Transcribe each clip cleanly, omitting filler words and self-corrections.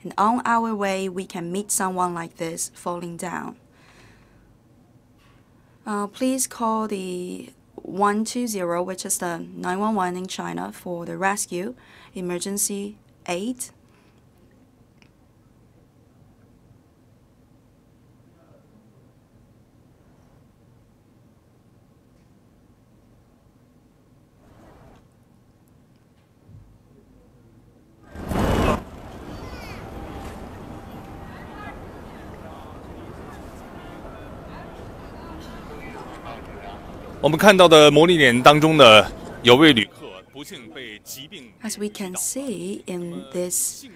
And on our way, we can meet someone like this falling down. Please call the 120, which is the 911 in China, for the rescue, emergency aid. As we can see in this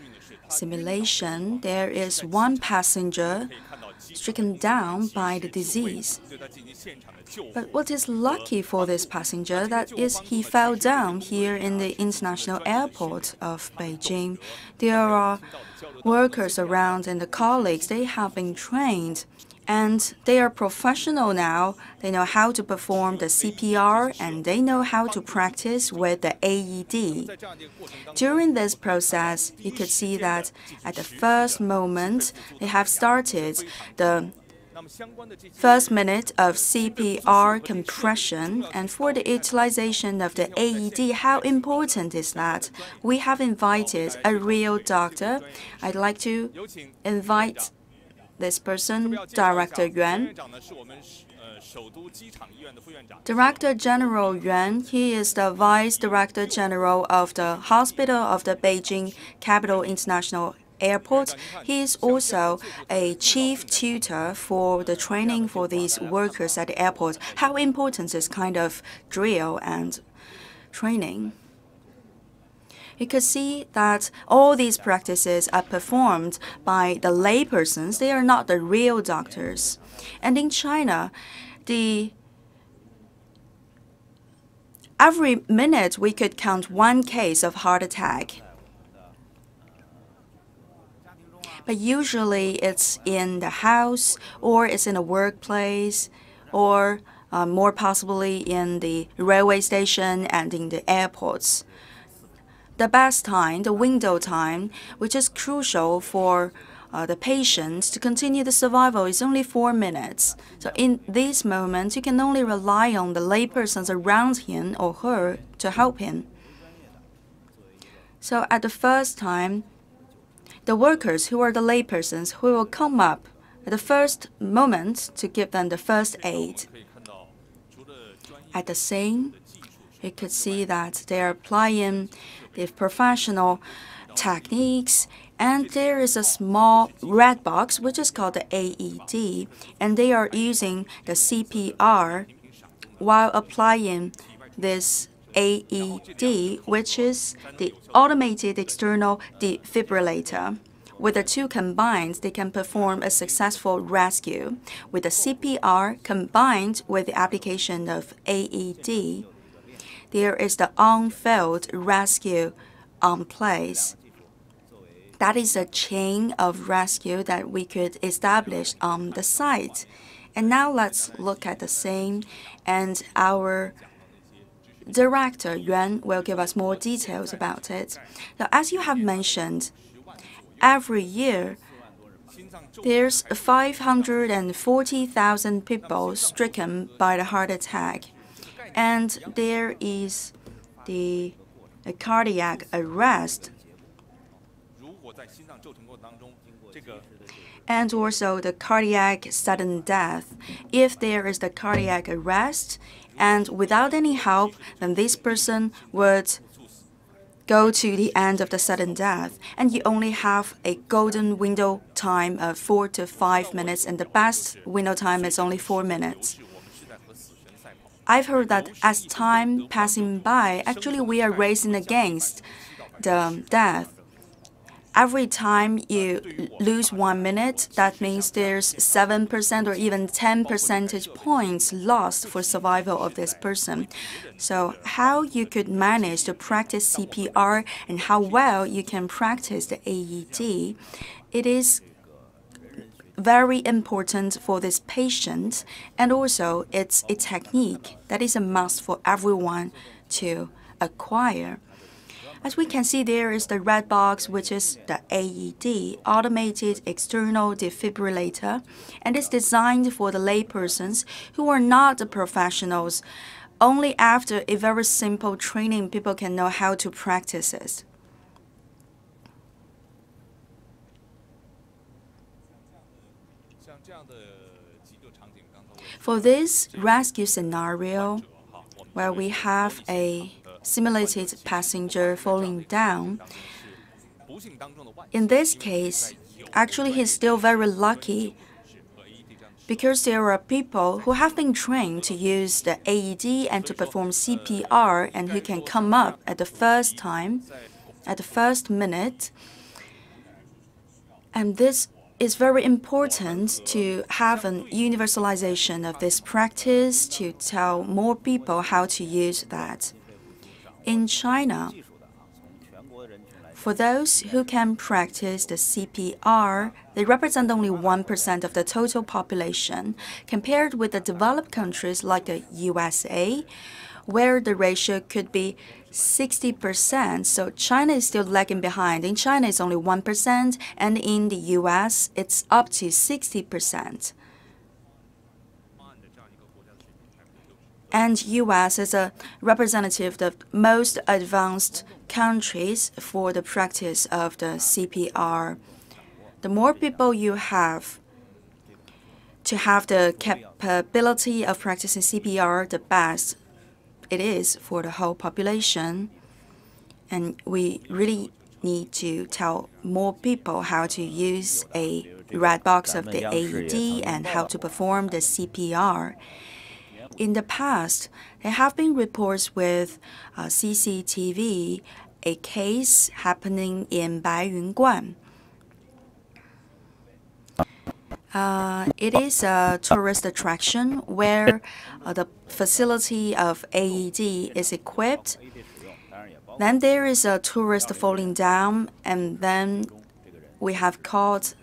simulation, there is one passenger stricken down by the disease. But what is lucky for this passenger, that is he fell down here in the international airport of Beijing. There are workers around and the colleagues, they have been trained. And they are professional now. They know how to perform the CPR and they know how to practice with the AED. During this process, you could see that at the first moment, they have started the first minute of CPR compression. And for the utilization of the AED, how important is that? We have invited a real doctor. I'd like to invite this person, Director Yuan. Director General Yuan, he is the Vice Director General of the Hospital of the Beijing Capital International Airport. He is also a chief tutor for the training for these workers at the airport. How important is this kind of drill and training? You could see that all these practices are performed by the laypersons. They are not the real doctors. And in China, every minute we could count one case of heart attack. But usually it's in the house or it's in a workplace or more possibly in the railway station and in the airports. The best time, the window time, which is crucial for the patient to continue the survival, is only 4 minutes. So in these moments, you can only rely on the laypersons around him or her to help him. So at the first time, the workers who are the laypersons who will come up at the first moment to give them the first aid. At the same, you could see that they are applying the professional techniques, and there is a small red box which is called the AED, and they are using the CPR while applying this AED, which is the automated external defibrillator. With the two combined, they can perform a successful rescue. With the CPR combined with the application of AED, there is the on-field rescue on place. That is a chain of rescue that we could establish on the site. And now let's look at the same, and our Director Yuan will give us more details about it. Now, as you have mentioned, every year there's 540,000 people stricken by the heart attack. And there is the cardiac arrest and also the cardiac sudden death. If there is the cardiac arrest and without any help, then this person would go to the end of the sudden death. And you only have a golden window time of 4 to 5 minutes, and the best window time is only 4 minutes. I've heard that as time passing by, actually we are racing against the death. Every time you lose 1 minute, that means there's 7% or even 10 percentage points lost for survival of this person. So how you could manage to practice CPR and how well you can practice the AED, it is very important for this patient, and also it's a technique that is a must for everyone to acquire. As we can see, there is the red box, which is the AED, Automated External Defibrillator, and it's designed for the laypersons who are not the professionals. Only after a very simple training, people can know how to practice it. For this rescue scenario, where we have a simulated passenger falling down, in this case, actually he's still very lucky because there are people who have been trained to use the AED and to perform CPR and who can come up at the first time, at the first minute. And this is very important to have an universalization of this practice, to tell more people how to use that. In China, for those who can practice the CPR, they represent only 1% of the total population, compared with the developed countries like the USA, where the ratio could be 60%. So China is still lagging behind. In China, it's only 1%, and in the US, it's up to 60%. And US is a representative of the most advanced countries for the practice of the CPR. The more people you have to have the capability of practicing CPR, the best it is for the whole population. And we really need to tell more people how to use a red box of the AED and how to perform the CPR. In the past, there have been reports with CCTV, a case happening in Beiying. It is a tourist attraction where the facility of AED is equipped. Then there is a tourist falling down, and then we have called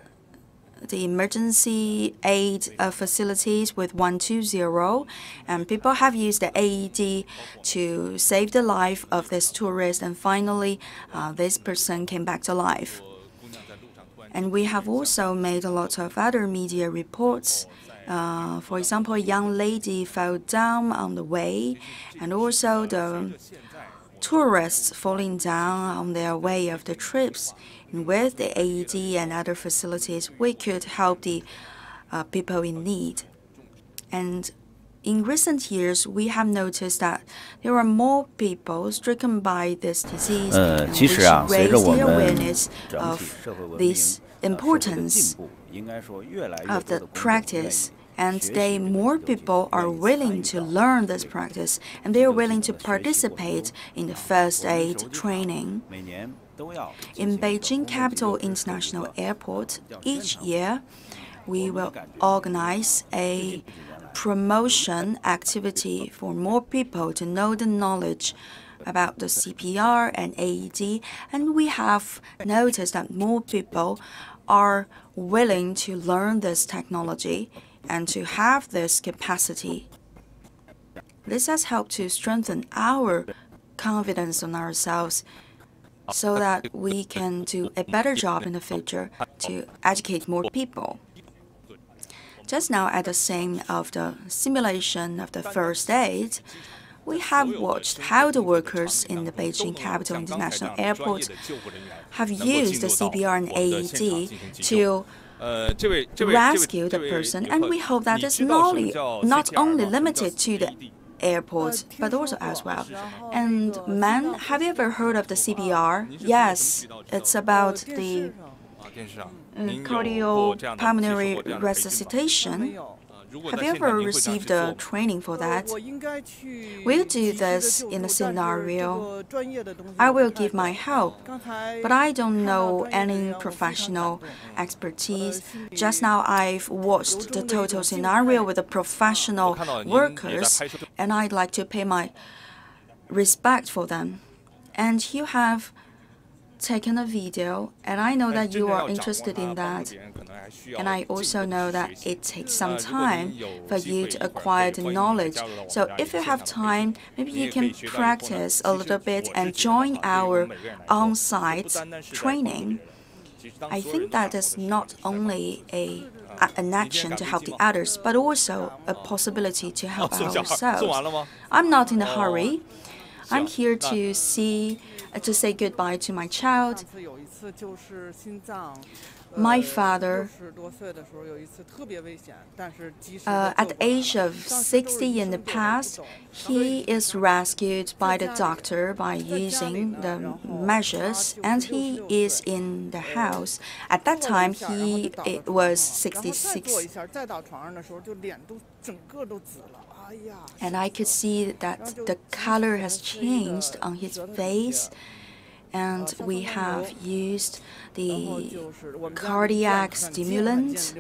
the emergency aid facilities with 120, and people have used the AED to save the life of this tourist, and finally this person came back to life. And we have also made a lot of other media reports. For example, a young lady fell down on the way, and also the tourists falling down on their way of the trips. And with the AED and other facilities, we could help the people in need. And in recent years, we have noticed that there are more people stricken by this disease, and we should raise the awareness of this importance of the practice. And today, more people are willing to learn this practice, and they are willing to participate in the first aid training. In Beijing Capital International Airport, each year, we will organize a promotion activity for more people to know the knowledge about the CPR and AED, and we have noticed that more people are willing to learn this technology and to have this capacity. This has helped to strengthen our confidence in ourselves so that we can do a better job in the future to educate more people. Just now, at the scene of the simulation of the first aid, we have watched how the workers in the Beijing Capital International Airport have used the CPR and AED to rescue the person, and we hope that it's not only limited to the airport, but also as well. And man, have you ever heard of the CPR? Yes, it's about the cardiopulmonary resuscitation. Have you ever received a training for that? We'll do this in a scenario. I will give my help, but I don't know any professional expertise. Just now, I've watched the total scenario with the professional workers, and I'd like to pay my respect for them. And you have taken a video, and I know that you are interested in that. And I also know that it takes some time for you to acquire the knowledge. So if you have time, maybe you can practice a little bit and join our on-site training. I think that is not only an action to help the others, but also a possibility to help ourselves. I'm not in a hurry. I'm here to say goodbye to my child. My father, at the age of 60 in the past, he is rescued by the doctor by using the measures, and he is in the house. At that time, he was 66. And I could see that the color has changed on his face, and we have used the cardiac stimulant,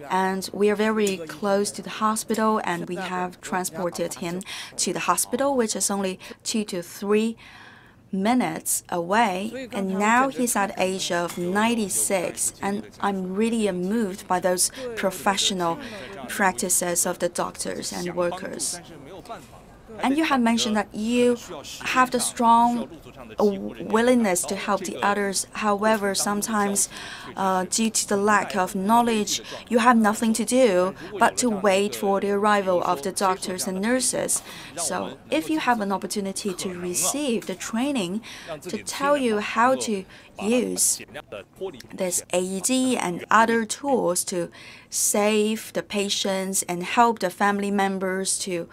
and we are very close to the hospital, and we have transported him to the hospital, which is only 2 to 3 minutes away, and now he's at the age of 96, and I'm really moved by those professional practices of the doctors and workers. And you have mentioned that you have the strong willingness to help the others. However, sometimes due to the lack of knowledge, you have nothing to do but to wait for the arrival of the doctors and nurses. So if you have an opportunity to receive the training to tell you how to use this AED and other tools to save the patients and help the family members to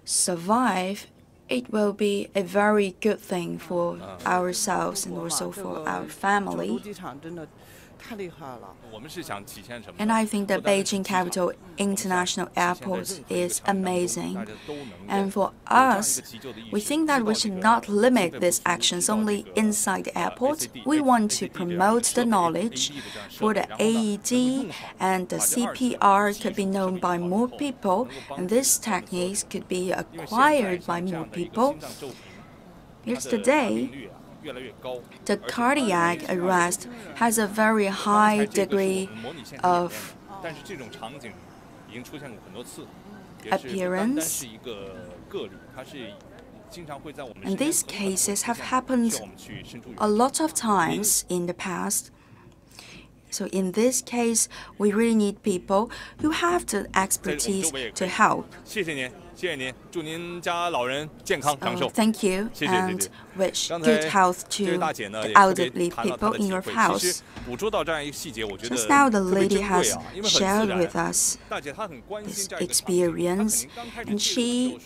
survive, it will be a very good thing for ourselves and also for our family. And I think that Beijing Capital International Airport is amazing. And for us, we think that we should not limit these actions only inside the airport. We want to promote the knowledge for the AED, and the CPR could be known by more people, and these techniques could be acquired by more people. Yesterday, the cardiac arrest has a very high degree of appearance, and these cases have happened a lot of times in the past. So in this case, we really need people who have the expertise to help. Thank you, and wish good health to the elderly people in your house. Just now, the lady has shared with us this experience, and she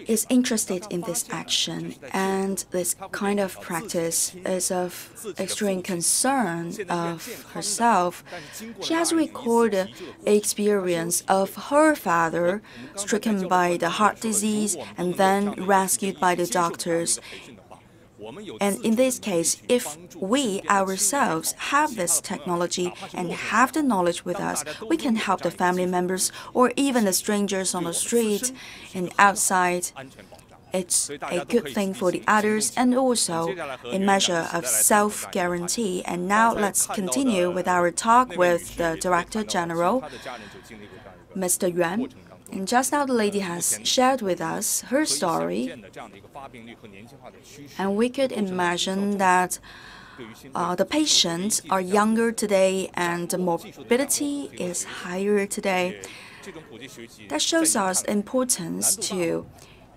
is interested in this action, and this kind of practice is of extreme concern of herself. She has recorded an experience of her father stricken by the heart disease and then rescued by the doctors. And in this case, if we ourselves have this technology and have the knowledge with us, we can help the family members or even the strangers on the street and outside. It's a good thing for the others and also a measure of self-guarantee. And now let's continue with our talk with the Director General, Mr. Yuan. And just now the lady has shared with us her story, and we could imagine that the patients are younger today and the morbidity is higher today. That shows us the importance to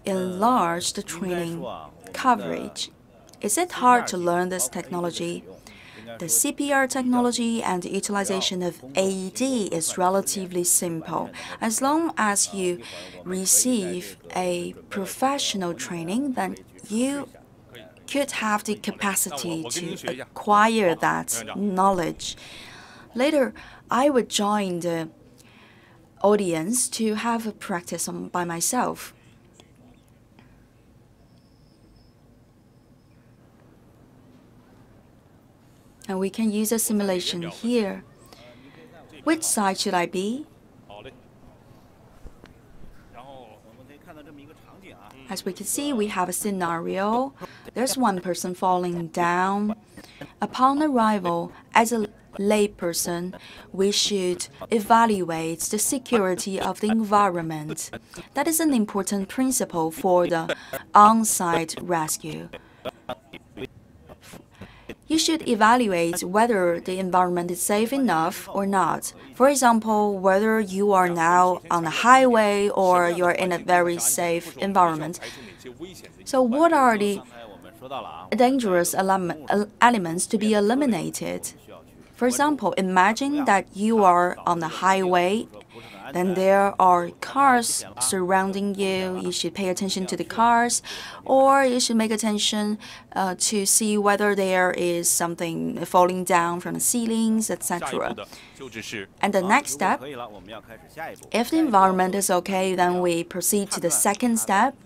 enlarge the training coverage. Is it hard to learn this technology? The CPR technology and the utilization of AED is relatively simple. As long as you receive a professional training, then you could have the capacity to acquire that knowledge. Later, I would join the audience to have a practice by myself. And we can use a simulation here. Which side should I be? As we can see, we have a scenario. There's one person falling down. Upon arrival, as a layperson, we should evaluate the security of the environment. That is an important principle for the on-site rescue. You should evaluate whether the environment is safe enough or not. For example, whether you are now on a highway or you're in a very safe environment. So what are the dangerous elements to be eliminated? For example, imagine that you are on the highway, then there are cars surrounding you. You should pay attention to the cars, or you should make attention to see whether there is something falling down from the ceilings, etc. And the next step, if the environment is okay, then we proceed to the second step.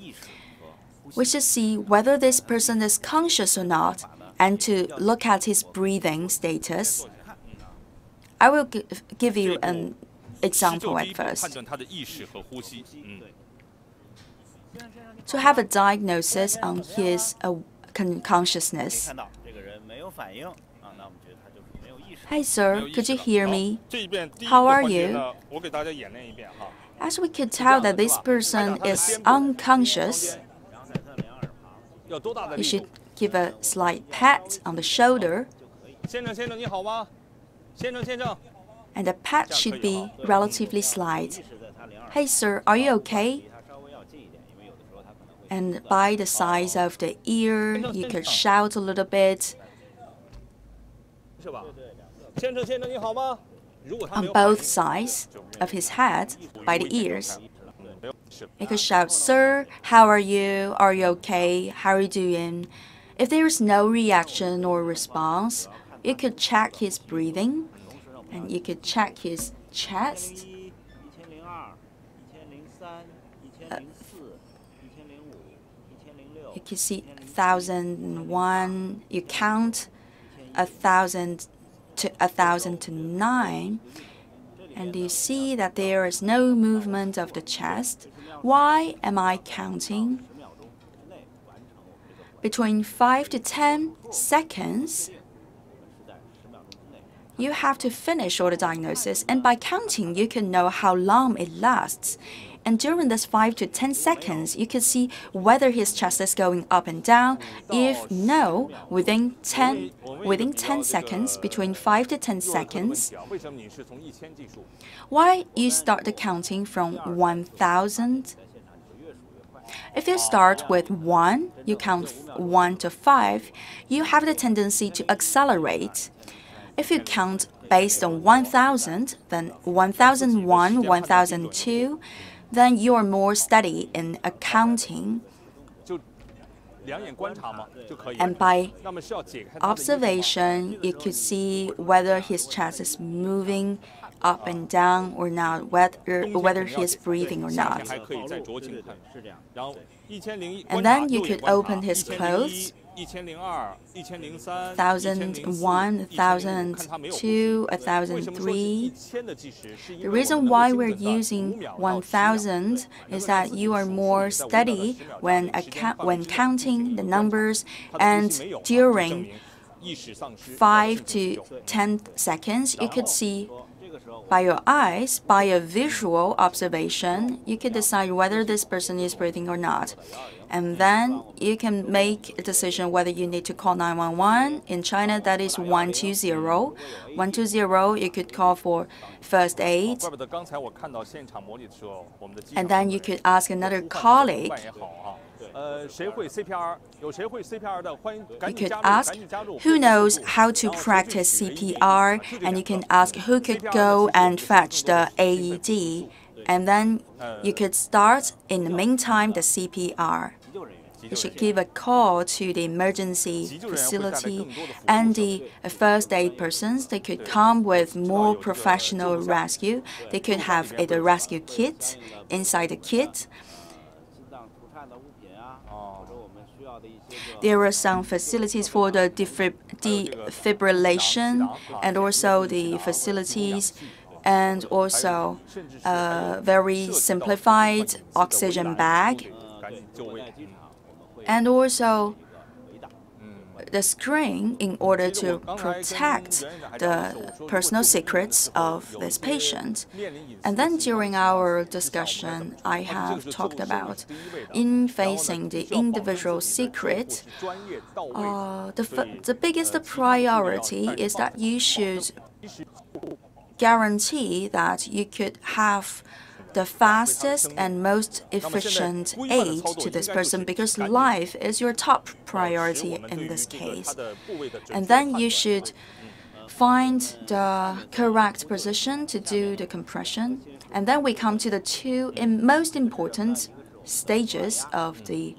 We should see whether this person is conscious or not, and to look at his breathing status. I will give you an example at first. To have a diagnosis on his consciousness. Hey sir, could you hear me? How are you? As we could tell that this person is unconscious, you should give a slight pat on the shoulder. And the pat should be relatively slight. Hey sir, are you okay? And by the size of the ear, you could shout a little bit. On both sides of his head, by the ears. You could shout, sir, how are you? Are you okay? How are you doing? If there is no reaction or response, you could check his breathing, and you could check his chest. You can see 1001. You count 1,000 to 1,009, and you see that there is no movement of the chest. Why am I counting? Between 5 to 10 seconds, you have to finish all the diagnosis, and by counting, you can know how long it lasts. And during this 5 to 10 seconds, you can see whether his chest is going up and down. If no, within 10 seconds, between 5 to 10 seconds, why you start the counting from 1,000? If you start with 1, you count 1 to 5, you have the tendency to accelerate. If you count based on 1,000, then 1,001, 1,002, then you are more steady in accounting. And by observation, you could see whether his chest is moving up and down or not, whether he is breathing or not. And then you could open his clothes. 1,001, 1,002, 1,003. The reason why we're using 1,000 is that you are more steady when counting the numbers, and during 5 to 10 seconds, you could see by your eyes, by a visual observation, you can decide whether this person is breathing or not. And then you can make a decision whether you need to call 911. In China, that is 120. 120, you could call for first aid. And then you could ask another colleague. You could ask who knows how to practice CPR, and you can ask who could go and fetch the AED, and then you could start in the meantime the CPR. You should give a call to the emergency facility and the first aid persons. They could come with more professional rescue. They could have a rescue kit inside the kit. There are some facilities for the defibrillation, and also the facilities, and also a very simplified oxygen bag. and also the screen in order to protect the personal secrets of this patient. And then during our discussion, I have talked about in facing the individual secret, the biggest priority is that you should guarantee that you could have the fastest and most efficient aid to this person, because life is your top priority in this case. And then you should find the correct position to do the compression. And then we come to the two most important stages of the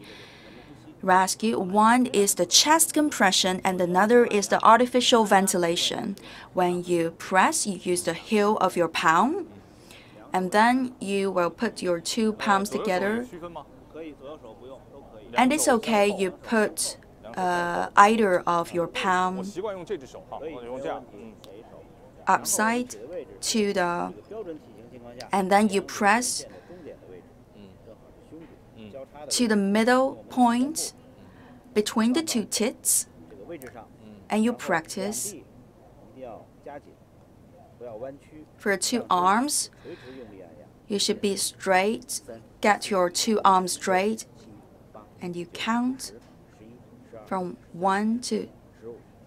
rescue. One is the chest compression and another is the artificial ventilation. When you press, you use the heel of your palm, and then you will put your two palms together. And it's okay, you put either of your palm upside to the, and then you press to the middle point between the two tits, and you practice. For two arms, you should be straight. Get your two arms straight, and you count from 1 to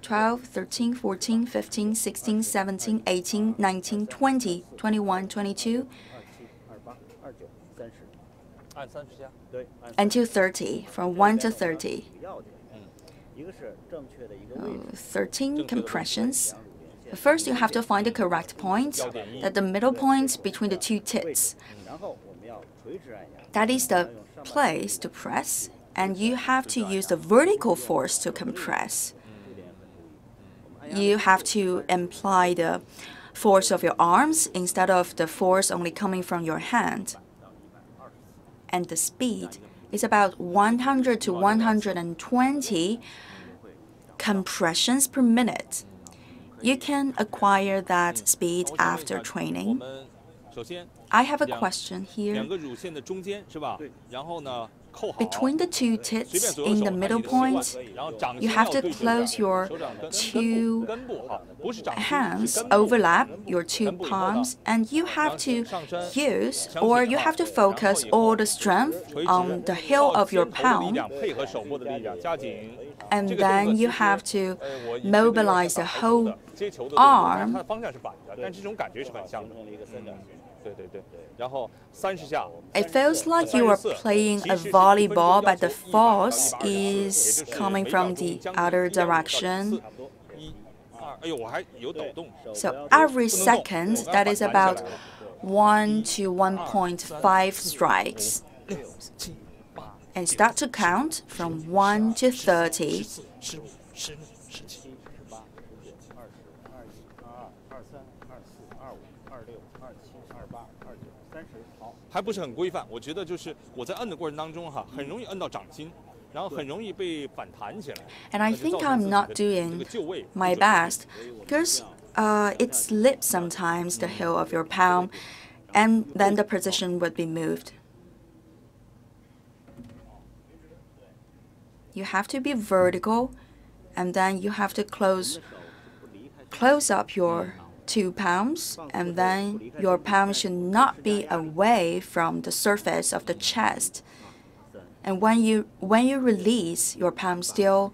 12, 13, 14, 15, 16, 17, 18, 19, 20, 21, 22, until 30, from 1 to 30. 13 compressions. First, you have to find the correct point, at the middle point between the two tits. That is the place to press, and you have to use the vertical force to compress. You have to imply the force of your arms instead of the force only coming from your hand. And the speed is about 100 to 120 compressions per minute. You can acquire that speed after training. I have a question here. Between the two tits in the middle point, you have to close your two hands, overlap your two palms, and you have to use, or you have to focus all the strength on the heel of your palm. And then you have to mobilize the whole arm. It feels like you are playing a volleyball, but the force is coming from the other direction. So every second, that is about 1 to 1.5 strikes. And start to count from 1 to 30. And I think I'm not doing my best because it slips sometimes, the heel of your palm, and then the position would be moved. You have to be vertical, and then you have to close up your two palms, and then your palm should not be away from the surface of the chest. And when you release, your palm still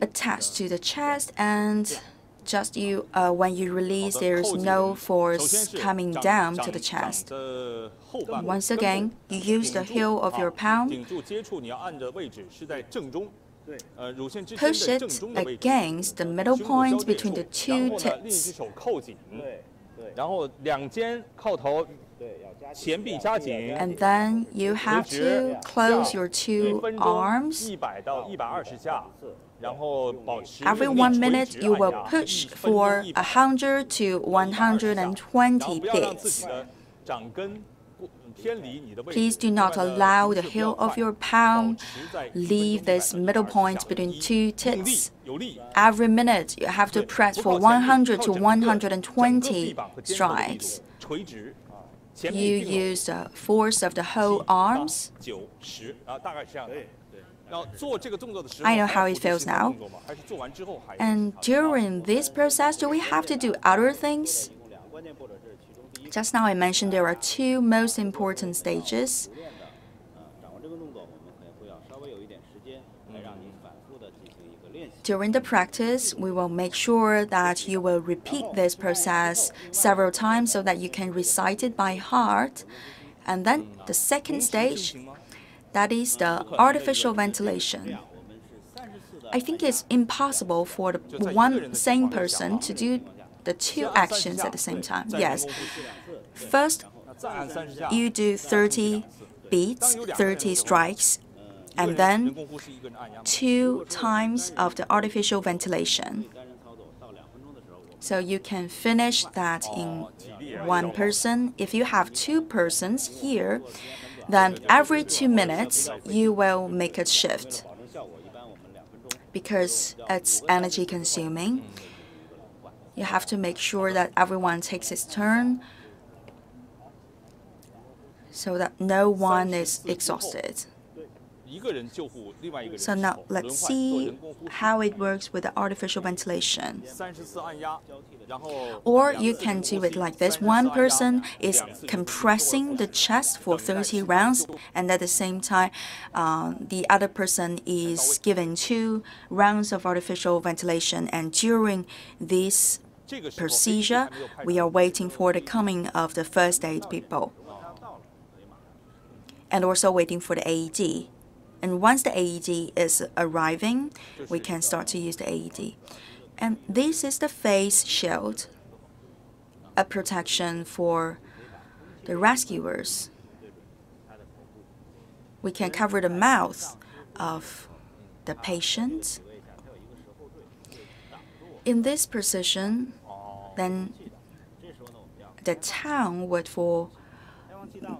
attached to the chest, and just when you release, there is no force coming down to the chest. Once again, you use the heel of your palm. Push it against the middle point between the two tits. And then you have to close your two arms. Every 1 minute, you will push for 100 to 120 beats. Please do not allow the heel of your palm leave this middle point between two tits. Every minute, you have to press for 100 to 120 strikes. you use the force of the whole arms. I know how it feels now. And during this process, do we have to do other things? Just now I mentioned there are two most important stages. During the practice, we will make sure that you will repeat this process several times so that you can recite it by heart. And then the second stage, that is the artificial ventilation. I think it's impossible for the one same person to do the two actions at the same time. Yes. First, you do 30 beats, 30 strikes, and then 2 times of the artificial ventilation. So you can finish that in one person. If you have 2 persons here, then every 2 minutes you will make a shift because it's energy consuming. You have to make sure that everyone takes its turn so that no one is exhausted. So now let's see how it works with the artificial ventilation. Or you can do it like this. One person is compressing the chest for 30 rounds, and at the same time, the other person is given 2 rounds of artificial ventilation. And during this procedure, we are waiting for the coming of the first aid people, and also waiting for the AED. And once the AED is arriving, we can start to use the AED. And this is the face shield, a protection for the rescuers. We can cover the mouth of the patient. In this position, then the tongue would fall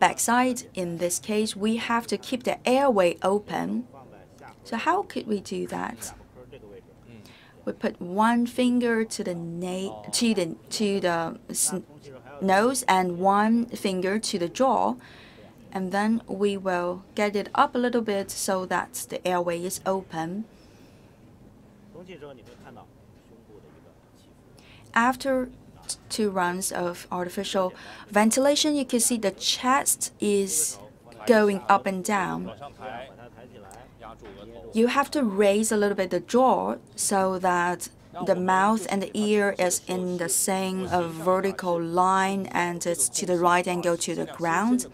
backside. In this case, we have to keep the airway open. So how could we do that? We put one finger to the nose and one finger to the jaw, and then we will get it up a little bit so that the airway is open. After 2 rounds of artificial ventilation, you can see the chest is going up and down. You have to raise a little bit the jaw so that the mouth and the ear is in the same vertical line and it's to the right angle to the ground.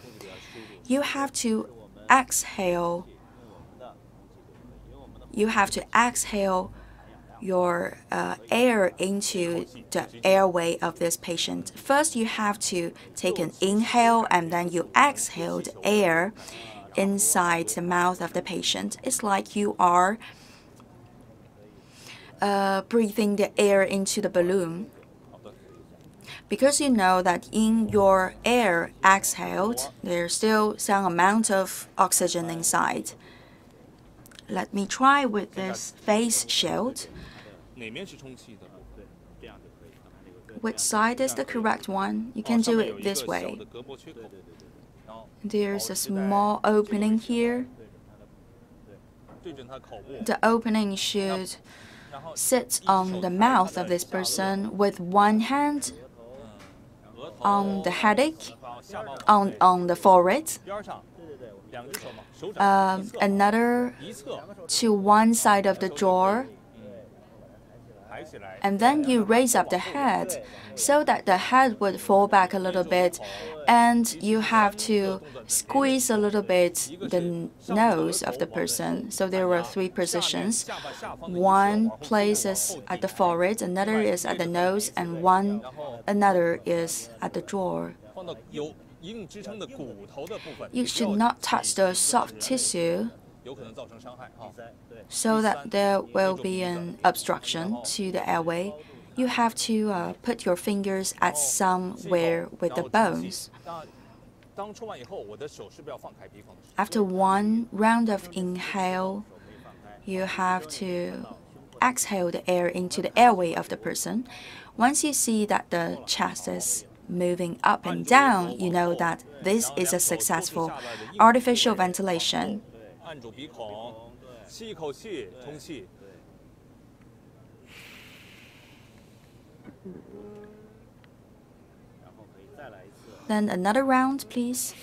You have to exhale. You have to exhale your air into the airway of this patient. First, you have to take an inhale and then you exhale the air inside the mouth of the patient. It's like you are breathing the air into the balloon. Because you know that in your air exhaled, there's still some amount of oxygen inside. Let me try with this face shield. Which side is the correct one? You can do it this way. There's a small opening here. The opening should sit on the mouth of this person with one hand on the headache, on the forehead, another to one side of the jaw, and then you raise up the head so that the head would fall back a little bit, and you have to squeeze a little bit the nose of the person. So there were 3 positions. One place is at the forehead, another is at the nose, and another is at the jaw. You should not touch the soft tissue so that there will be an obstruction to the airway. You have to put your fingers at somewhere with the bones. After 1 round of inhale, you have to exhale the air into the airway of the person. Once you see that the chest is moving up and down, you know that this is a successful artificial ventilation. Then another round, please.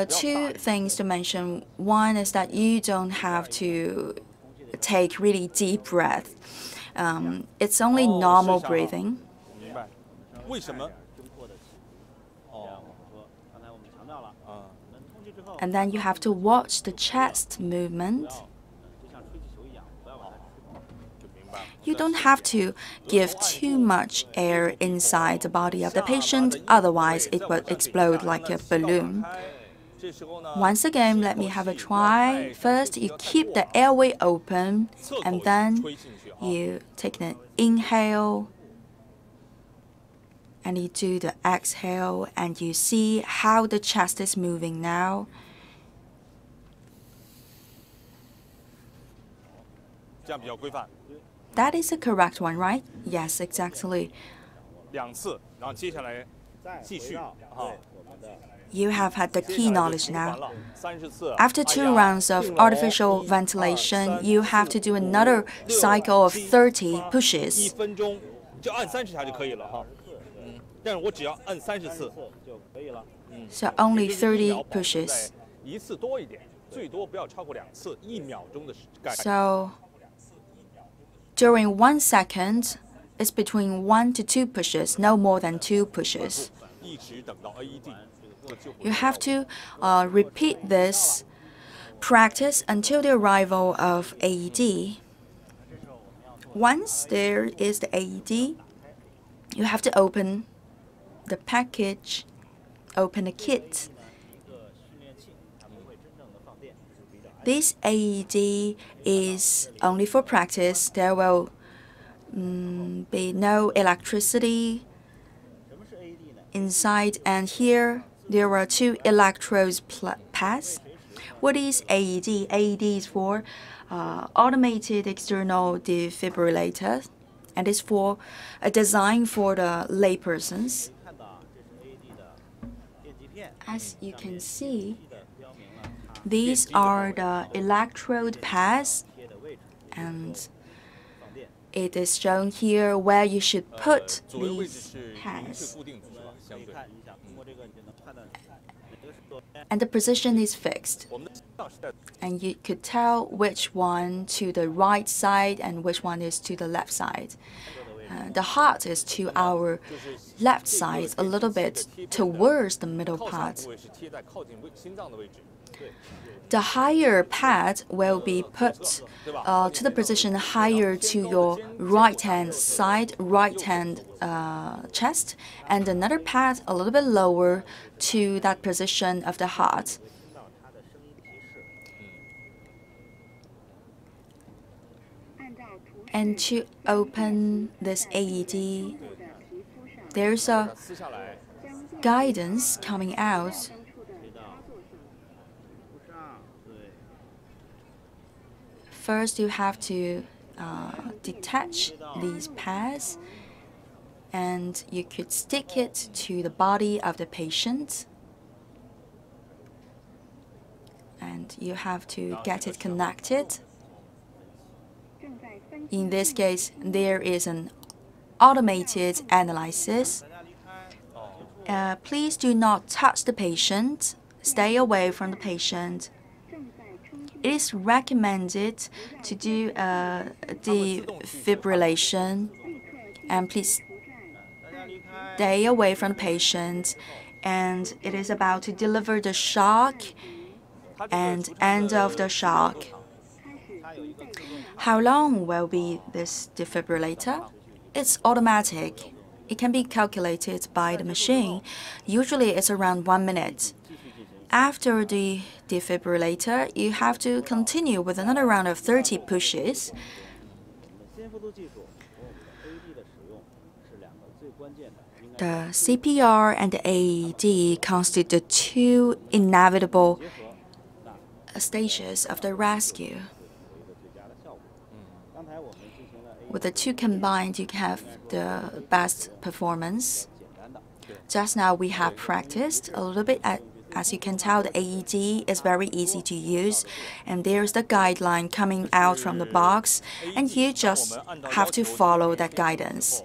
Two things to mention. One is that you don't have to take really deep breath. It's only normal breathing. And then you have to watch the chest movement. You don't have to give too much air inside the body of the patient, otherwise it will explode like a balloon. Once again, let me have a try. First, you keep the airway open, and then you take an inhale, and you do the exhale, and you see how the chest is moving now. That is the correct one, right? Yes, exactly. You have had the key knowledge now. After 2 rounds of artificial ventilation, you have to do another cycle of 30 pushes. So only 30 pushes. So during 1 second, it's between 1 to 2 pushes, no more than 2 pushes. You have to repeat this practice until the arrival of AED. Once there is the AED, you have to open the package, open the kit. This AED is only for practice. There will be no electricity inside, and here there are 2 electrodes pads. What is AED? AED is for automated external defibrillator, and it's for a design for the laypersons. As you can see, these are the electrode pads, and it is shown here where you should put these pads. And the position is fixed. And you could tell which one to the right side and which one is to the left side. The heart is to our left side, a little bit towards the middle part. The higher pad will be put to the position higher to your right-hand side, right-hand chest, and another pad a little bit lower to that position of the heart. And to open this AED, there's a guidance coming out. First, you have to detach these pads, and you could stick it to the body of the patient. And you have to get it connected. In this case, there is an automated analysis. Please do not touch the patient. Stay away from the patient. It is recommended to do defibrillation, and please stay away from the patient. And it is about to deliver the shock and end of the shock. How long will be this defibrillator? It's automatic. It can be calculated by the machine. Usually it's around 1 minute. After the defibrillator, you have to continue with another round of 30 pushes. The CPR and the AED constitute the 2 inevitable stages of the rescue. With the two combined, you can have the best performance. Just now we have practiced a little bit. As you can tell, the AED is very easy to use, and there's the guideline coming out from the box, and you just have to follow that guidance.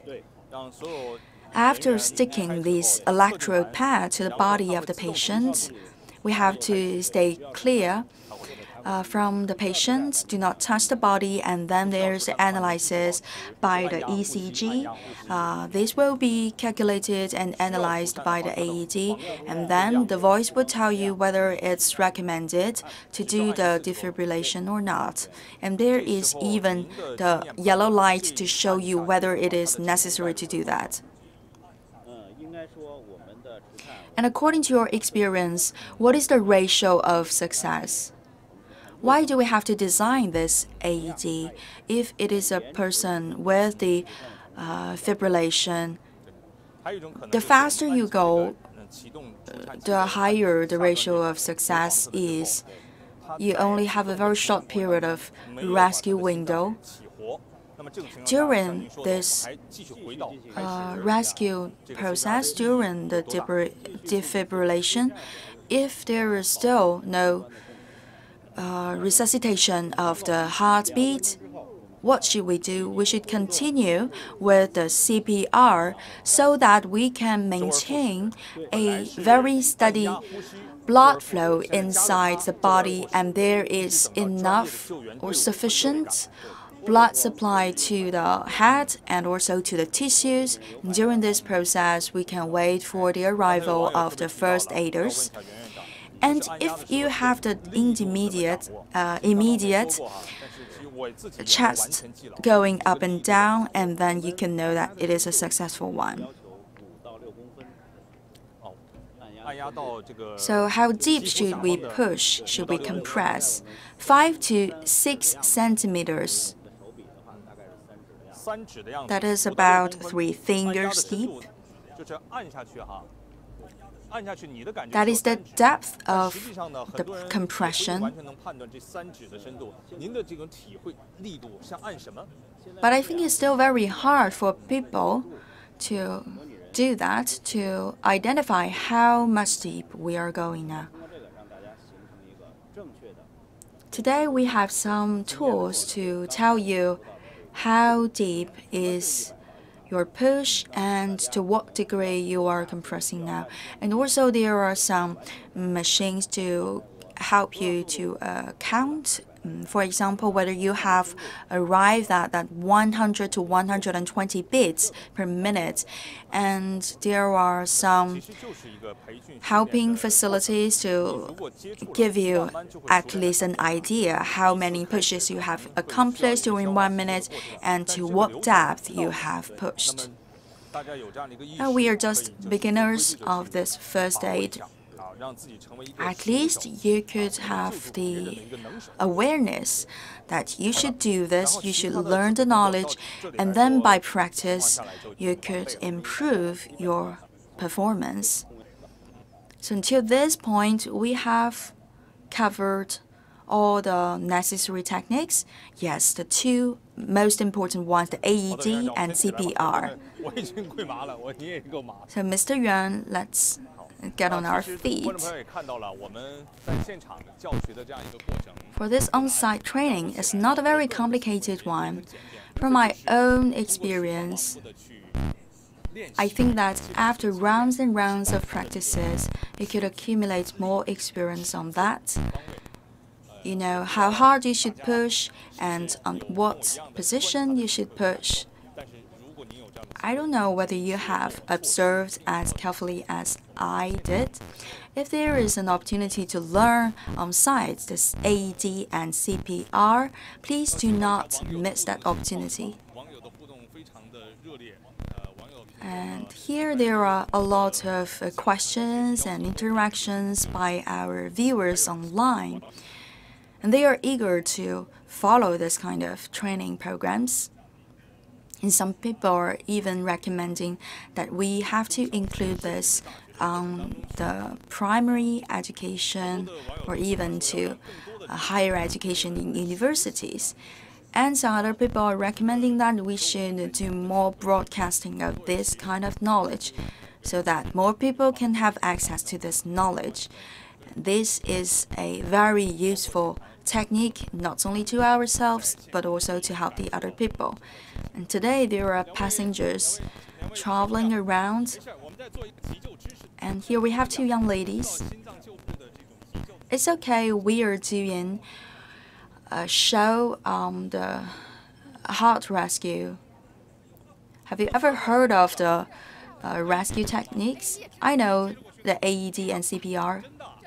After sticking this electrode pad to the body of the patient, we have to stay clear from the patient, do not touch the body, and then there's the analysis by the ECG. This will be calculated and analyzed by the AED, and then the voice will tell you whether it's recommended to do the defibrillation or not. And there is even the yellow light to show you whether it is necessary to do that. And according to your experience, what is the ratio of success? Why do we have to design this AED if it is a person with the fibrillation? The faster you go, the higher the ratio of success is. You only have a very short period of rescue window. During this rescue process, during the defibrillation, if there is still no resuscitation of the heartbeat, what should we do? We should continue with the CPR so that we can maintain a very steady blood flow inside the body, and there is enough or sufficient blood supply to the head and also to the tissues. During this process, we can wait for the arrival of the first aiders. And if you have the immediate chest going up and down, and then you can know that it is a successful one. So how deep should we push? Should we compress? 5 to 6 centimeters. That is about 3 fingers deep. That is the depth of the compression. But I think it's still very hard for people to do that, to identify how much deep we are going now. Today we have some tools to tell you how deep is your push and to what degree you are compressing now. And also there are some machines to help you to count. For example, whether you have arrived at that 100 to 120 beats per minute. And there are some helping facilities to give you at least an idea how many pushes you have accomplished during 1 minute and to what depth you have pushed. Now we are just beginners of this first aid. At least you could have the awareness that you should do this, you should learn the knowledge, and then by practice, you could improve your performance. So until this point, we have covered all the necessary techniques. Yes, the 2 most important ones, the AED and CPR. So Mr. Yuan, let's get on our feet. For this on-site training, it's not a very complicated one. From my own experience, I think that after rounds and rounds of practices, you could accumulate more experience on that. You know how hard you should push and on what position you should push. I don't know whether you have observed as carefully as I did. If there is an opportunity to learn on site this AED and CPR, please do not miss that opportunity. And here there are a lot of questions and interactions by our viewers online. And they are eager to follow this kind of training programs. And some people are even recommending that we have to include this on the primary education or even to higher education in universities. And some other people are recommending that we should do more broadcasting of this kind of knowledge so that more people can have access to this knowledge. This is a very useful technique, not only to ourselves, but also to help the other people. And today there are passengers traveling around. And here we have two young ladies. It's okay, we are doing a show on the heart rescue. Have you ever heard of the rescue techniques? I know the AED and CPR.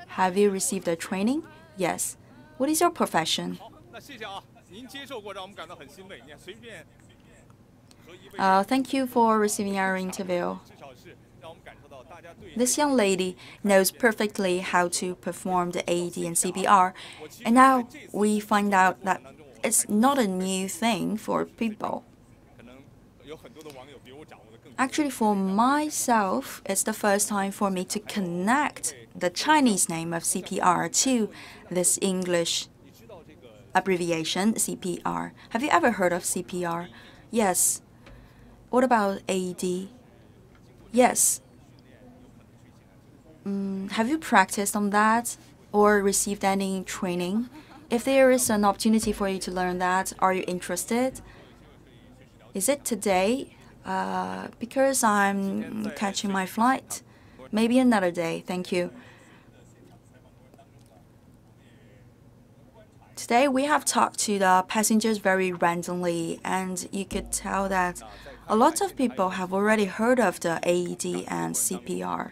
Have you received the training? Yes. What is your profession? Thank you for receiving our interview. This young lady knows perfectly how to perform the AED and CPR, and now we find out that it's not a new thing for people. Actually, for myself, it's the first time for me to connect the Chinese name of CPR to this English abbreviation, CPR. Have you ever heard of CPR? Yes. What about AED? Yes. Have you practiced on that or received any training? If there is an opportunity for you to learn that, are you interested? Is it today? Because I'm catching my flight. Maybe another day. Thank you. Today we have talked to the passengers very randomly, and you could tell that a lot of people have already heard of the AED and CPR.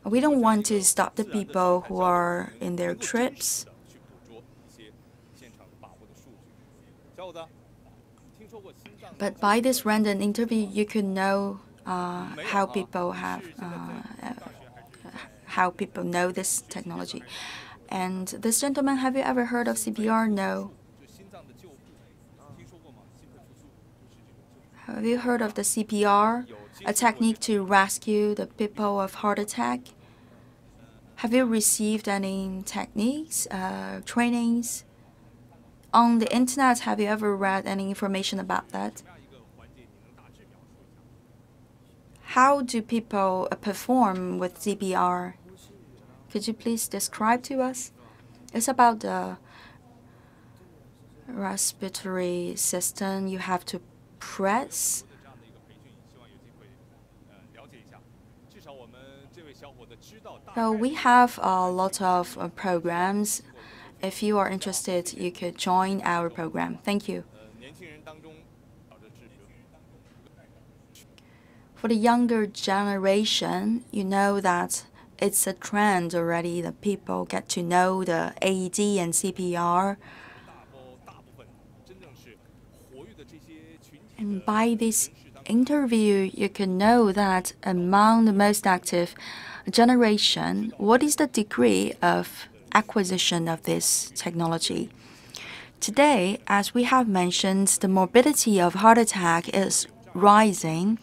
We don't want to stop the people who are in their trips. But by this random interview, you could know how people know this technology. And this gentleman, have you ever heard of CPR? No. Have you heard of the CPR, a technique to rescue the people of heart attack? Have you received any techniques, trainings? On the internet, have you ever read any information about that? How do people perform with CPR? Could you please describe to us? It's about the respiratory system. You have to press. So we have a lot of programs. If you are interested, you could join our program. Thank you. For the younger generation, you know that it's a trend already that people get to know the AED and CPR. And by this interview, you can know that among the most active generation, what is the degree of acquisition of this technology? Today, as we have mentioned, the morbidity of heart attack is rising,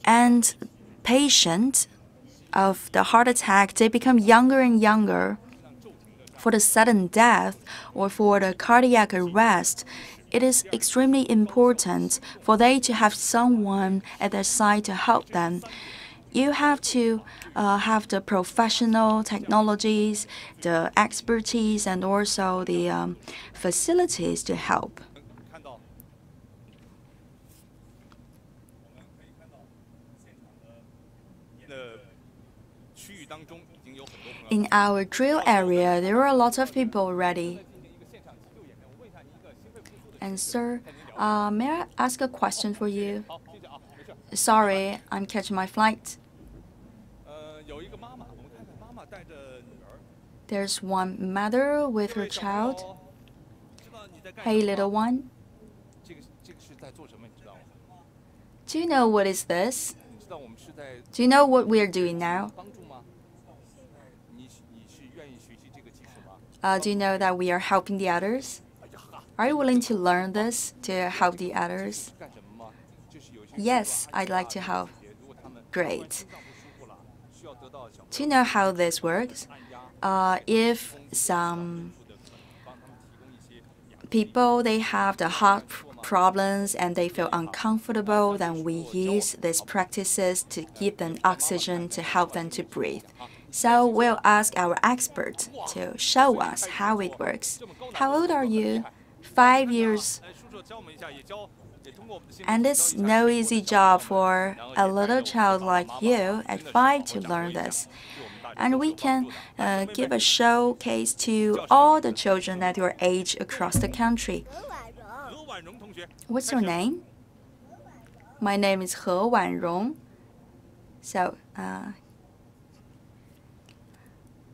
and patients of the heart attack, they become younger and younger. For the sudden death or for the cardiac arrest, it is extremely important for they to have someone at their side to help them. You have to have the professional technologies, the expertise, and also the facilities to help. In our drill area, there are a lot of people already. And sir, may I ask a question for you? Sorry, I'm catching my flight. There's one mother with her child. Hey, little one. Do you know what is this? Do you know what we are doing now? Do you know that we are helping the others? Are you willing to learn this to help the others? Yes, I'd like to help. Great. Do you know how this works? If some people, they have the heart problems and they feel uncomfortable, then we use these practices to give them oxygen to help them to breathe. So we'll ask our expert to show us how it works. How old are you? 5 years. And it's no easy job for a little child like you at 5 to learn this. And we can give a showcase to all the children at your age across the country. What's your name? My name is He Wanrong. So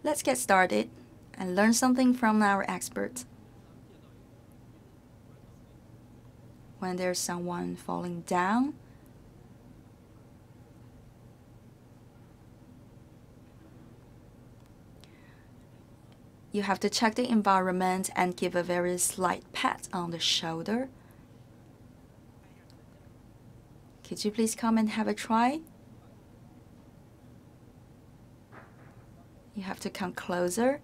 let's get started and learn something from our expert. When there's someone falling down, you have to check the environment and give a very slight pat on the shoulder. Could you please come and have a try? You have to come closer.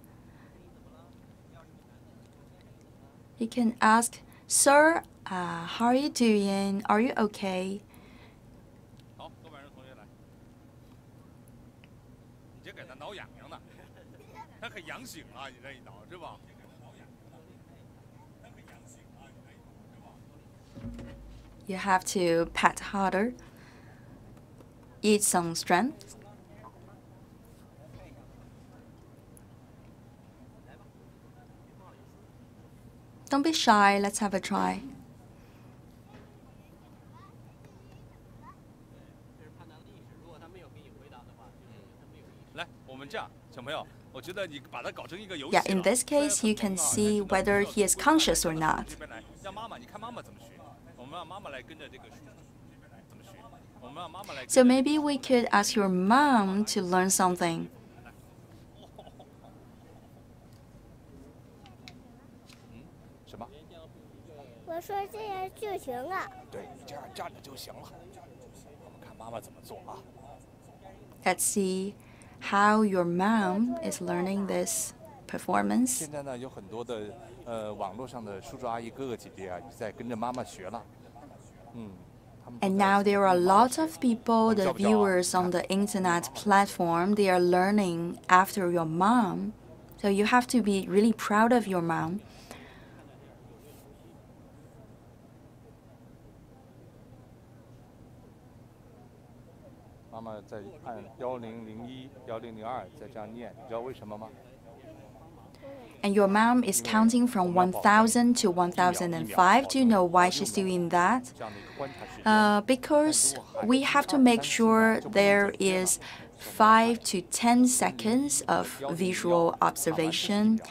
You can ask, Sir, how are you doing? Are you okay? You have to pat harder. Eat some strength. Don't be shy. Let's have a try. Yeah, in this case, you can see whether he is conscious or not. So maybe we could ask your mom to learn something. Let's see how your mom is learning this performance. And now there are a lot of people, the viewers on the internet platform, they are learning after your mom. So you have to be really proud of your mom. And your mom is counting from 1000 to 1005. Do you know why she's doing that? Because we have to make sure there is 5 to 10 seconds of visual observation.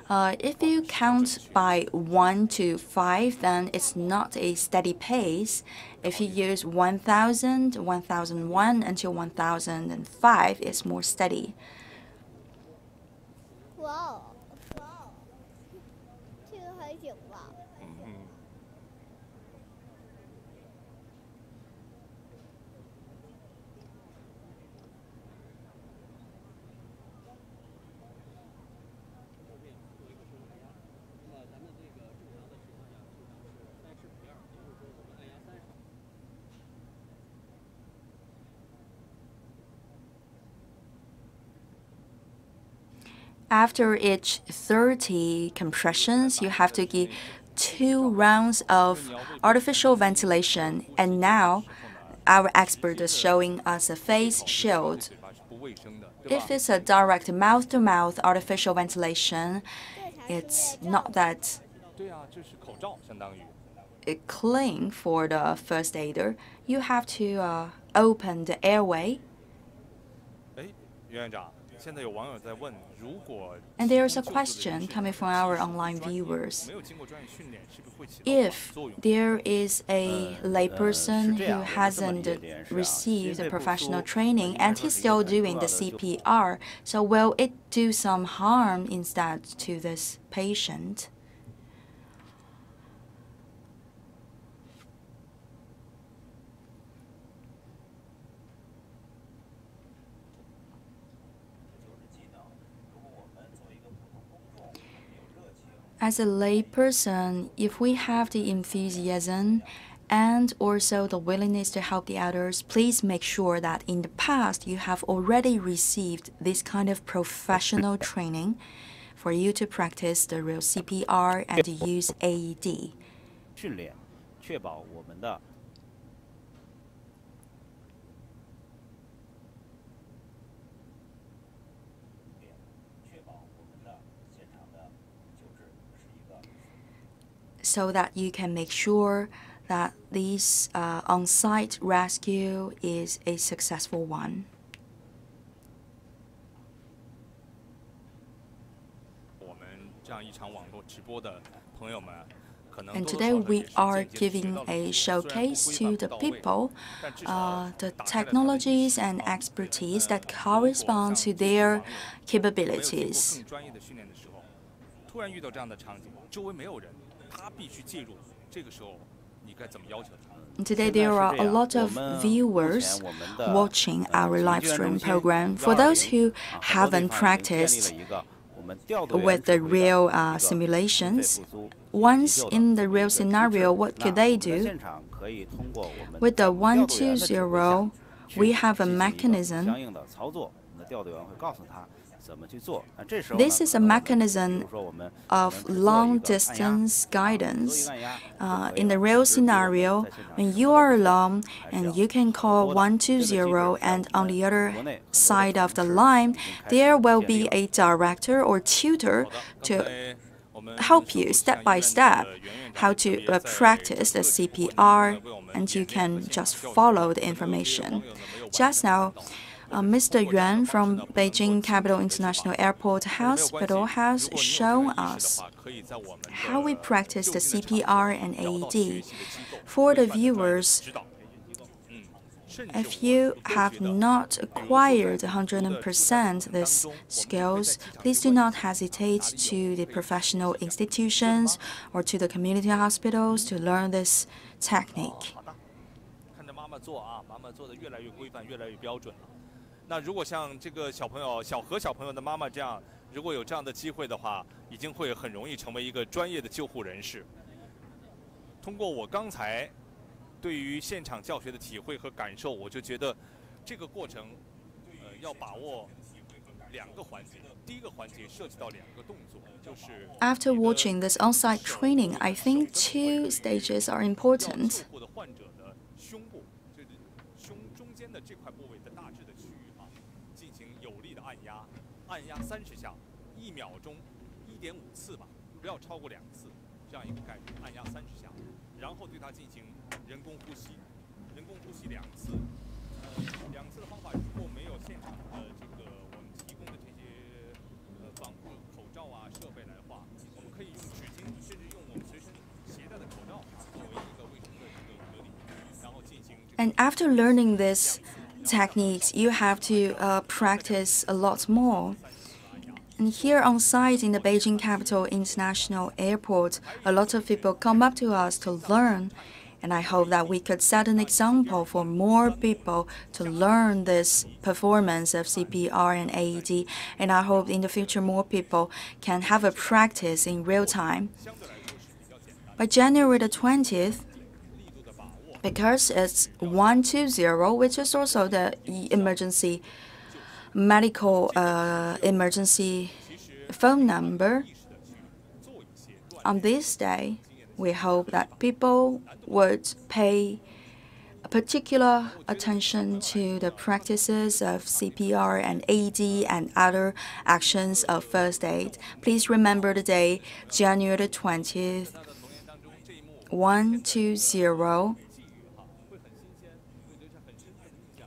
If you count by 1 to 5, then it's not a steady pace. If you use 1000, 1001 until 1005, it's more steady. Wow. After each 30 compressions, you have to give 2 rounds of artificial ventilation. And now, our expert is showing us a face shield. If it's a direct mouth-to-mouth artificial ventilation, it's not that clean for the first aider. You have to open the airway. And there's a question coming from our online viewers. If there is a layperson who hasn't received the professional training and he's still doing the CPR, so will it do some harm instead to this patient? As a layperson, if we have the enthusiasm and also the willingness to help the others, please make sure that in the past you have already received this kind of professional training for you to practice the real CPR and to use AED. 训练，确保我们的 so that you can make sure that this on-site rescue is a successful one. And today we are giving a showcase to the people, the technologies and expertise that correspond to their capabilities. Today there are a lot of viewers watching our live stream program. For those who haven't practiced with the real simulations, once in the real scenario, what could they do? With the 120, we have a mechanism. This is a mechanism of long-distance guidance. In the real scenario, when you are alone and you can call 120, and on the other side of the line, there will be a director or tutor to help you step by step how to practice the CPR, and you can just follow the information. Just now, Mr. Yuan from Beijing Capital International Airport Hospital has shown us how we practice the CPR and AED. For the viewers, if you have not acquired 100% these skills, please do not hesitate to the professional institutions or to the community hospitals to learn this technique. 那如果像这个小朋友小何小朋友的妈妈这样，如果有这样的机会的话，已经会很容易成为一个专业的救护人士。通过我刚才对于现场教学的体会和感受，我就觉得这个过程，要把握两个环节。第一个环节涉及到两个动作，就是。After watching this on-site training, I think two stages are important. 患者的胸部，就是胸中间的这块部位的大致的区域啊，进行有力的按压，按压30下，1秒钟1.5次吧，不要超过2次，这样一个概率，按压30下，然后对它进行人工呼吸，人工呼吸2次，2次的方法如果没有现场的这个我们提供的这些防护口罩啊设备来的话，我们可以用纸巾，甚至用我们随身携带的口罩作为一个卫生的一个隔离，然后进行。And after learning this techniques, you have to practice a lot more. And here on site in the Beijing Capital International Airport, a lot of people come up to us to learn. And I hope that we could set an example for more people to learn this performance of CPR and AED. And I hope in the future more people can have a practice in real time. By January the 20th, because it's 120, which is also the emergency medical emergency phone number, on this day, we hope that people would pay particular attention to the practices of CPR and AED and other actions of first aid. Please remember the day, January the 20th, 120.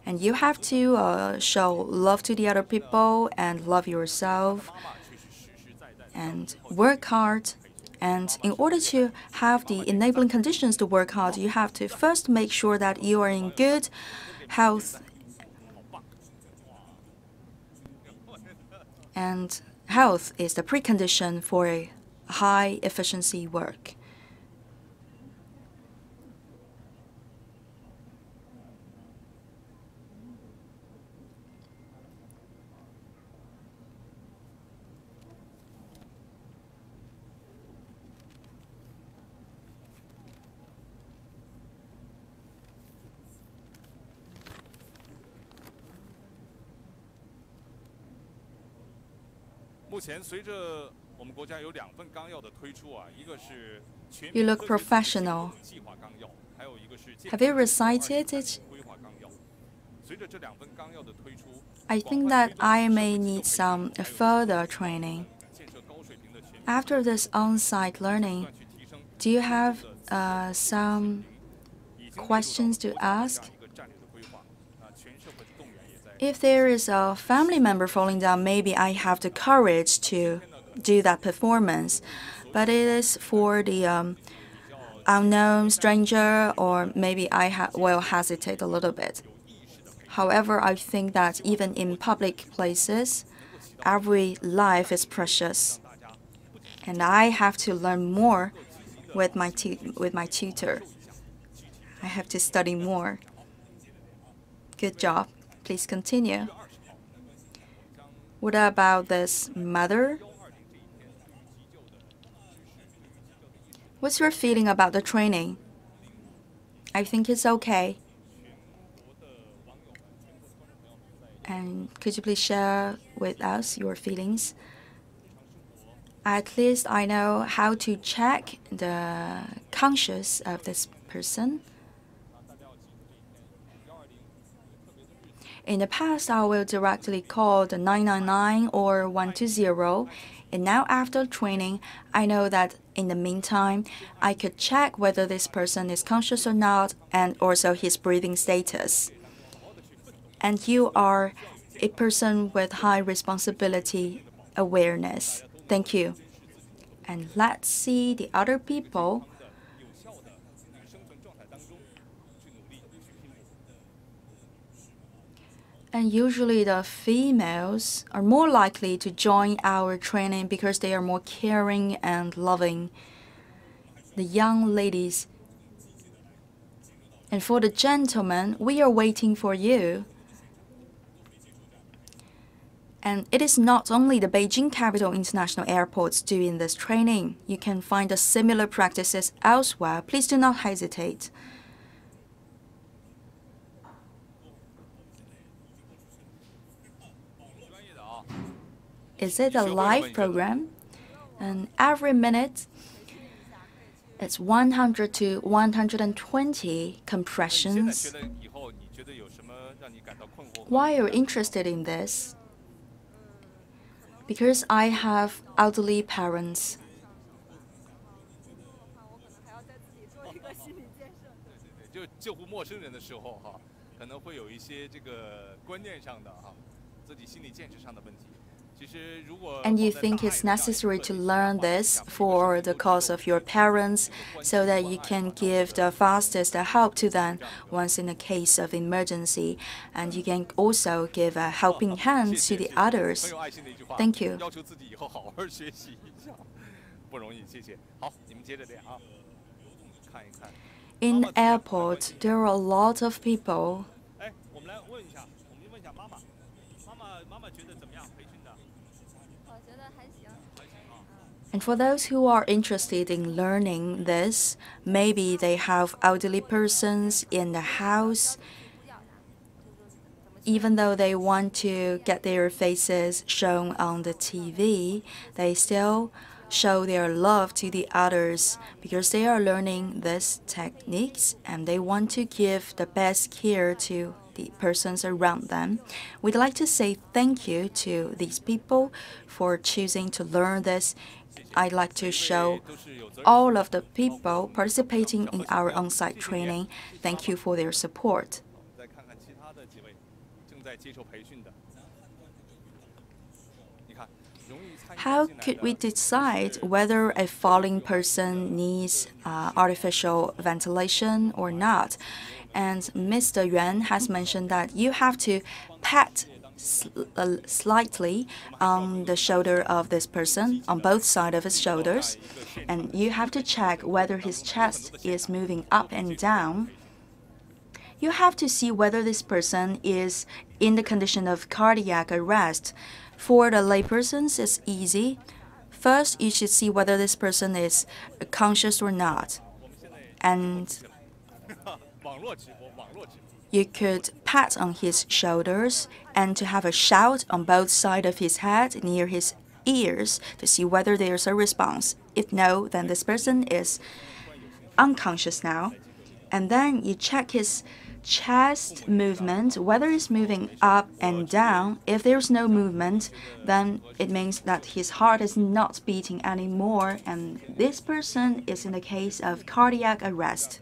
And you have to show love to the other people and love yourself and work hard. And in order to have the enabling conditions to work hard, you have to first make sure that you are in good health. And health is the precondition for a high efficiency work. You look professional. Have you recited it? I think that I may need some further training. After this on-site learning, do you have some questions to ask? If there is a family member falling down, maybe I have the courage to do that performance. But it is for the unknown stranger, or maybe I will hesitate a little bit. However, I think that even in public places, every life is precious. And I have to learn more with my tutor. I have to study more. Good job. Please continue. What about this mother? What's your feeling about the training? I think it's okay. And could you please share with us your feelings? At least I know how to check the conscience of this person. In the past, I will directly call the 999 or 120, and now after training, I know that in the meantime, I could check whether this person is conscious or not, and also his breathing status. And you are a person with high responsibility awareness. Thank you. And let's see the other people. And usually the females are more likely to join our training because they are more caring and loving. The young ladies. And for the gentlemen, we are waiting for you. And it is not only the Beijing Capital International Airport doing this training. You can find the similar practices elsewhere. Please do not hesitate. Is it a live program? And every minute, it's 100 to 120 compressions. Why are you interested in this? Because I have elderly parents. And you think it's necessary to learn this for the cause of your parents so that you can give the fastest help to them once in a case of emergency, and you can also give a helping hand to the others. Thank you. In the airport, there are a lot of people. And for those who are interested in learning this, maybe they have elderly persons in the house. Even though they want to get their faces shown on the TV, they still show their love to the others because they are learning these techniques and they want to give the best care to the persons around them. We'd like to say thank you to these people for choosing to learn this. I'd like to show all of the people participating in our on-site training. Thank you for their support. How could we decide whether a falling person needs artificial ventilation or not? And Mr. Yuan has mentioned that you have to pat slightly on the shoulder of this person, on both sides of his shoulders, and you have to check whether his chest is moving up and down. You have to see whether this person is in the condition of cardiac arrest. For the laypersons, it's easy. First, you should see whether this person is conscious or not. And you could pat on his shoulders and to have a shout on both sides of his head near his ears to see whether there's a response. If no, then this person is unconscious now. And then you check his chest movement, whether it's moving up and down. If there's no movement, then it means that his heart is not beating anymore, and this person is in the case of cardiac arrest.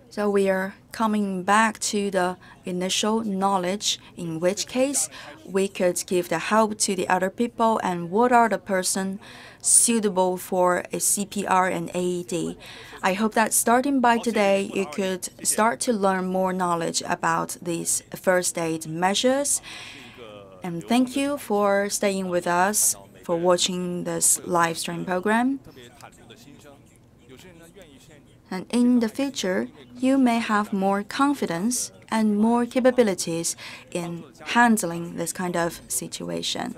So we are coming back to the initial knowledge, in which case we could give the help to the other people and what are the person suitable for a CPR and AED. I hope that starting by today, you could start to learn more knowledge about these first aid measures. And thank you for staying with us, for watching this live stream program. And in the future, you may have more confidence and more capabilities in handling this kind of situation.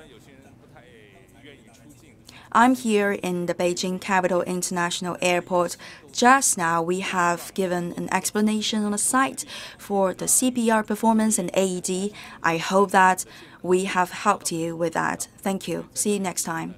I'm here in the Beijing Capital International Airport. Just now, we have given an explanation on the site for the CPR performance and AED. I hope that we have helped you with that. Thank you. See you next time.